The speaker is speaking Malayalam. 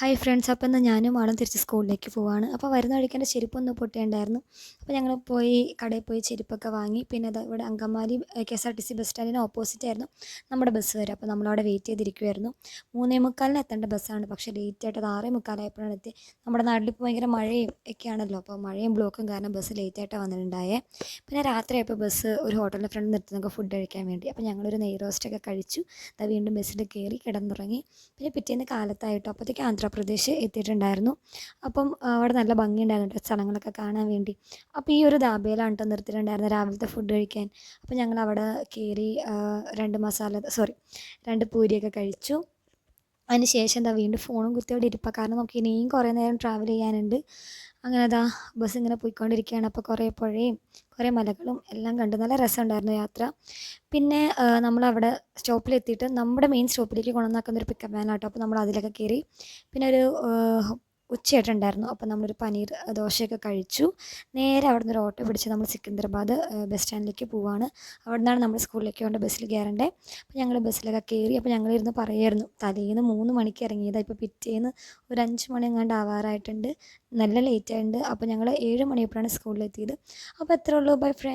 ഹായ് ഫ്രണ്ട്സ്, അപ്പോൾ ഇന്ന് ഞാനും ആളും തിരിച്ച് സ്കൂളിലേക്ക് പോവാണ്. അപ്പോൾ വരുന്ന വഴിക്ക് എൻ്റെ ചെരുപ്പൊന്ന് പൊട്ടിയിട്ടുണ്ടായിരുന്നു. അപ്പോൾ ഞങ്ങൾ പോയി കടയിൽ പോയി ചെരുപ്പൊക്കെ വാങ്ങി. പിന്നെ അത് ഇവിടെ അങ്കമാലി KSRTC ബസ് സ്റ്റാൻഡിന് ഓപ്പോസിറ്റ് ആയിരുന്നു നമ്മുടെ ബസ് വരെ. അപ്പോൾ നമ്മളവിടെ വെയിറ്റ് ചെയ്തിരിക്കുമായിരുന്നു. 3:45 എത്തേണ്ട ബസ്സാണ്, പക്ഷേ ലേറ്റ് ആയിട്ട് അത് 6:45 എത്തി. നമ്മുടെ നാട്ടിൽ ഇപ്പോൾ ഭയങ്കര മഴയും ഒക്കെയാണല്ലോ, അപ്പോൾ മഴയും ബ്ലോക്കും കാരണം ബസ് ലേറ്റ് ആയിട്ടാണ് വന്നിട്ടുണ്ടായേ. പിന്നെ രാത്രിയായപ്പോൾ ബസ് ഒരു ഹോട്ടലിൻ്റെ ഫ്രണ്ട് നിർത്തി നമുക്ക് ഫുഡ് കഴിക്കാൻ വേണ്ടി. അപ്പോൾ ഞങ്ങളൊരു നെയ് റോസ്റ്റൊക്കെ കഴിച്ചു. അത് വീണ്ടും ബസ്സിൽ കയറി കിടന്നുറങ്ങി. പിന്നെ പിറ്റേന്ന് കാലത്തായിട്ടോ അപ്പോഴത്തേക്ക് ആന്ധ്രാപ്രദേശ് എത്തിയിട്ടുണ്ടായിരുന്നു. അപ്പം അവിടെ നല്ല ഭംഗിയുണ്ടായിരുന്നു സ്ഥലങ്ങളൊക്കെ കാണാൻ വേണ്ടി. അപ്പോൾ ഈ ഒരു ധാബയിലാണ് കേട്ടോ നിർത്തിയിട്ടുണ്ടായിരുന്നത് രാവിലത്തെ ഫുഡ് കഴിക്കാൻ. അപ്പോൾ ഞങ്ങൾ അവിടെ കയറി 2 പൂരിയൊക്കെ കഴിച്ചു. അതിന് ശേഷം എന്താ വീണ്ടും ഫോണും കുത്തി അവിടെ ഇരിപ്പാണ്, കാരണം നമുക്ക് ഇനിയും കുറേ നേരം ട്രാവൽ ചെയ്യാനുണ്ട്. അങ്ങനെ അതാ ബസ് ഇങ്ങനെ പോയിക്കൊണ്ടിരിക്കുകയാണ്. അപ്പോൾ കുറേ പുഴയും കുറേ മലകളും എല്ലാം കണ്ട് നല്ല രസമുണ്ടായിരുന്നു യാത്ര. പിന്നെ നമ്മളവിടെ സ്റ്റോപ്പിലെത്തിയിട്ട് നമ്മുടെ മെയിൻ സ്റ്റോപ്പിലേക്ക് കൊണ്ടുവന്നാക്കുന്നൊരു പിക്കപ്പ് വാനാട്ടോ. അപ്പോൾ നമ്മൾ അതിലൊക്കെ കയറി. പിന്നെ ഒരു ഉച്ചയായിട്ടുണ്ടായിരുന്നു. അപ്പോൾ നമ്മളൊരു പനീർ ദോശയൊക്കെ കഴിച്ചു. നേരെ അവിടെ നിന്ന് ഒരു ഓട്ടോ പിടിച്ച് നമ്മൾ സിക്കന്ദരാബാദ് ബസ് സ്റ്റാൻഡിലേക്ക് പോവുകയാണ്. അവിടെ നിന്നാണ് നമ്മൾ സ്കൂളിലേക്ക് കൊണ്ട് ബസ്സിൽ കയറേണ്ടത്. അപ്പോൾ ഞങ്ങൾ ബസ്സിലൊക്കെ കയറി. അപ്പോൾ ഞങ്ങളിരുന്ന് പറയുമായിരുന്നു, തലേന്ന് 3 മണിക്ക് ഇറങ്ങിയതാണ്, ഇപ്പോൾ പിറ്റേന്ന് ഒരു 5 മണി എങ്ങാണ്ട് ആവാറായിട്ടുണ്ട്. നല്ല ലേറ്റ് ആയിട്ടുണ്ട്. അപ്പോൾ ഞങ്ങൾ 7 മണിയപ്പോഴാണ് സ്കൂളിലെത്തിയത്. അപ്പോൾ എത്രയേ ഉള്ളൂ. Bye friends.